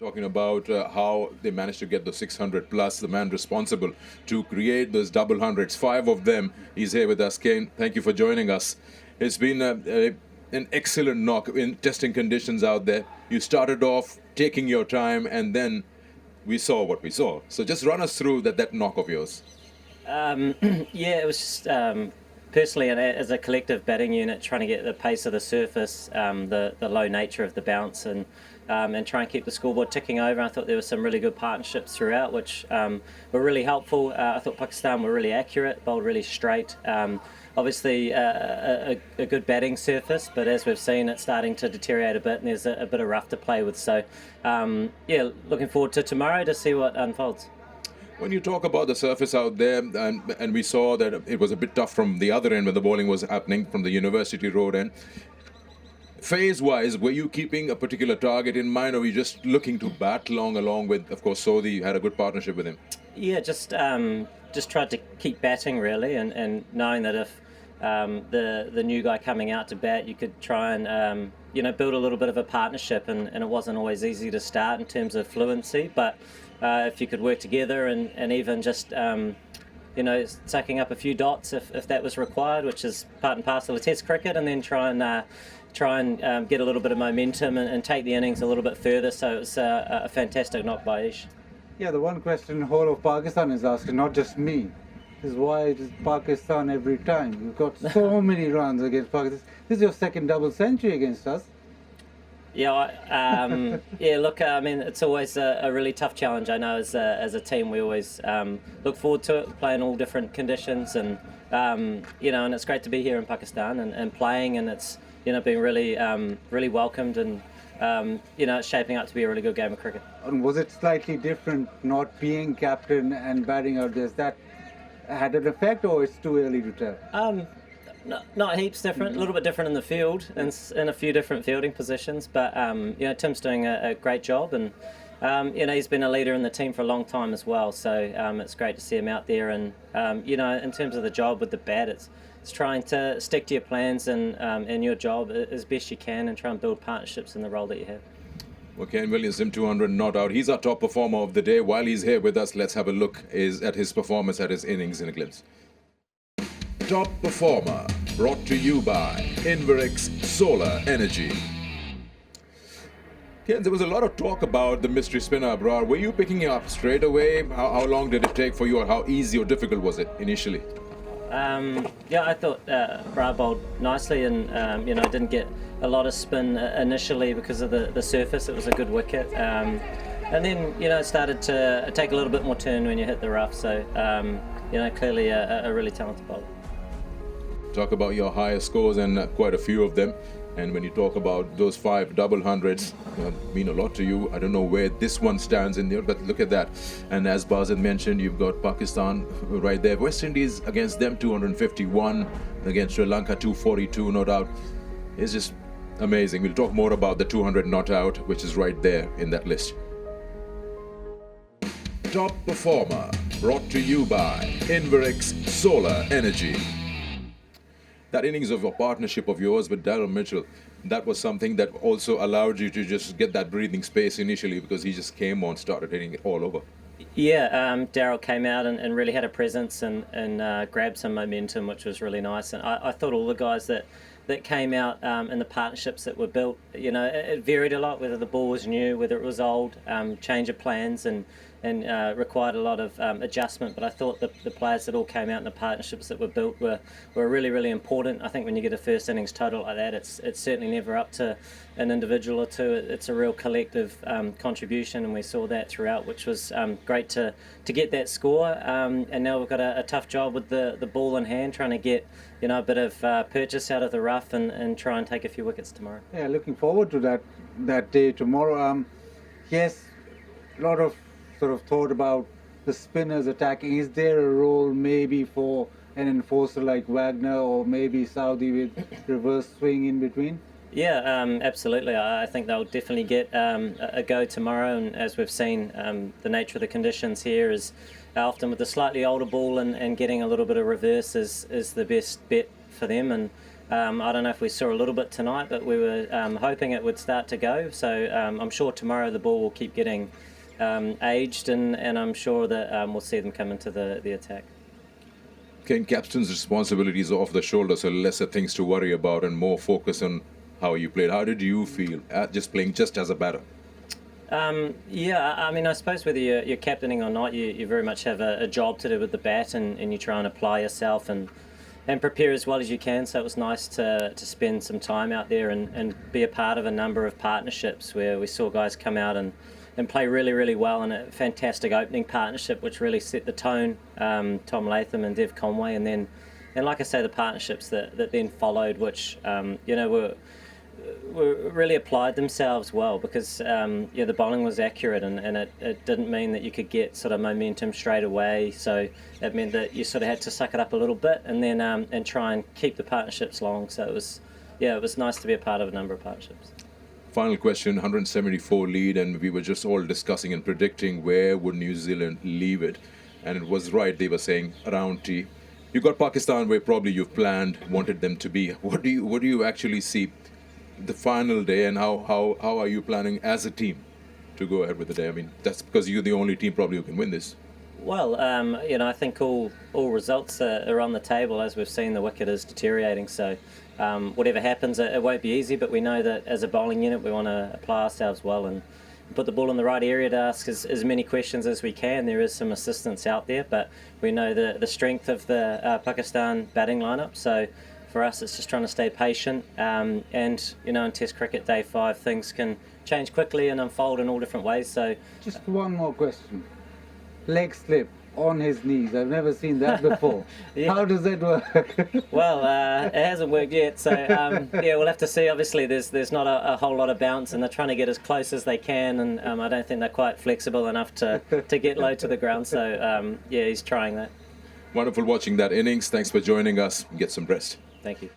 talking about how they managed to get the 600 plus, the man responsible to create those double hundreds, five of them. He's here with us. Kane, thank you for joining us. It's been an excellent knock in testing conditions out there. You started off taking your time, and then we saw what we saw. So just run us through that knock of yours. Yeah, it was just personally, and as a collective batting unit, trying to get the pace of the surface, the low nature of the bounce, and try and keep the scoreboard ticking over. I thought there were some really good partnerships throughout, which were really helpful. I thought Pakistan were really accurate, bowled really straight. Obviously, a good batting surface, but as we've seen, it's starting to deteriorate a bit, and there's a bit of rough to play with. So, yeah, looking forward to tomorrow to see what unfolds. When you talk about the surface out there, and we saw that it was a bit tough from the other end when the bowling was happening from the University Road end. Phase-wise, were you keeping a particular target in mind, or were you just looking to bat along with, of course, Sodhi? You had a good partnership with him. Yeah, just tried to keep batting really, and knowing that if the new guy coming out to bat, you could try and build a little bit of a partnership, and it wasn't always easy to start in terms of fluency, but if you could work together and even just sucking up a few dots if that was required, which is part and parcel of Test cricket, and then try and get a little bit of momentum and take the innings a little bit further. So it was a fantastic knock by Ish. Yeah, the one question the whole of Pakistan is asking, not just me, is why it is Pakistan every time? You've got so many runs against Pakistan. This is your second double century against us. Yeah, yeah. Look, I mean, it's always a really tough challenge. I know as a team, we always look forward to it, playing all different conditions, and and it's great to be here in Pakistan and playing, and it's being really welcomed, and it's shaping up to be a really good game of cricket. And was it slightly different not being captain and batting out there? Has that had an effect, or it's too early to tell? Not heaps different, a little bit different in the field and in a few different fielding positions, but Tim's doing a great job, and he's been a leader in the team for a long time as well, so it's great to see him out there, and in terms of the job with the bat, it's trying to stick to your plans and your job as best you can, and try and build partnerships in the role that you have. Well, Kane Williamson, 200 not out. He's our top performer of the day. While he's here with us, let's have a look at his performance, at his innings in a glimpse. Top performer, brought to you by Inverix Solar Energy. Ken, there was a lot of talk about the mystery spinner, Abrar. Were you picking it up straight away? How long did it take for you, or how easy or difficult was it initially? Yeah, I thought Abrar bowled nicely, and didn't get a lot of spin initially because of the surface. It was a good wicket. And then, it started to take a little bit more turn when you hit the rough. So, clearly a really talented bowler. Talk about your higher scores, and quite a few of them. And when you talk about those 5 double hundreds, mean a lot to you. I don't know where this one stands in there, but look at that. And as Baz had mentioned, you've got Pakistan right there. West Indies against them, 251. Against Sri Lanka, 242, no doubt. It's just amazing. We'll talk more about the 200 not out, which is right there in that list. Top performer, brought to you by Inverix Solar Energy. That innings of a partnership of yours with Daryl Mitchell, that was something that also allowed you to just get that breathing space initially, because he just came on, started hitting it all over. Yeah, Daryl came out and really had a presence and grabbed some momentum, which was really nice. And I thought all the guys that came out in the partnerships that were built, it varied a lot, whether the ball was new, whether it was old, change of plans, and required a lot of adjustment. But I thought the players that all came out in the partnerships that were built were really, really important. I think when you get a first innings total like that, it's certainly never up to an individual or two. It's a real collective contribution, and we saw that throughout, which was great to get that score. And now we've got a tough job with the ball in hand, trying to get a bit of purchase out of the rough and try and take a few wickets tomorrow. Yeah, looking forward to that day tomorrow. Yes, a lot of sort of thought about the spinners attacking. Is there a role maybe for an enforcer like Wagner, or maybe Saudi with reverse swing in between? Yeah, absolutely. I think they'll definitely get a go tomorrow, and as we've seen, the nature of the conditions here is often with the slightly older ball, and getting a little bit of reverse is the best bet for them, and I don't know if we saw a little bit tonight, but we were hoping it would start to go. So I'm sure tomorrow the ball will keep getting aged, and I'm sure that we'll see them come into the attack. Kane, captain's responsibilities are off the shoulders, so lesser things to worry about and more focus on how you played. How did you feel at just playing just as a batter? Yeah, I mean, I suppose whether you're captaining or not, you very much have a job to do with the bat, and you try and apply yourself and prepare as well as you can. So it was nice to spend some time out there and be a part of a number of partnerships where we saw guys come out and play really, really well in a fantastic opening partnership, which really set the tone. Tom Latham and Dev Conway, and like I say, the partnerships that then followed, which were really applied themselves well, because the bowling was accurate, and it didn't mean that you could get sort of momentum straight away. So it meant that you sort of had to suck it up a little bit and then and try and keep the partnerships long. So it was nice to be a part of a number of partnerships. Final question, 174 lead, and we were just all discussing and predicting where would New Zealand leave it, and it was right. They were saying around T. You got Pakistan where probably you've planned, wanted them to be. What do you actually see the final day, and how are you planning as a team to go ahead with the day? I mean, that's because you're the only team probably who can win this. Well, I think all results are on the table. As we've seen, the wicket is deteriorating, so whatever happens, it won't be easy, but we know that as a bowling unit we want to apply ourselves well and put the ball in the right area to ask as many questions as we can. There is some assistance out there, but we know the strength of the Pakistan batting lineup, so for us it's just trying to stay patient, and in Test cricket day 5 things can change quickly and unfold in all different ways. So just one more question. Leg slip on his knees. I've never seen that before. Yeah. How does that work? Well, it hasn't worked yet, so we'll have to see. Obviously, there's not a whole lot of bounce, and they're trying to get as close as they can, and I don't think they're quite flexible enough to get low to the ground. So he's trying that. Wonderful watching that innings. Thanks for joining us. Get some rest. Thank you.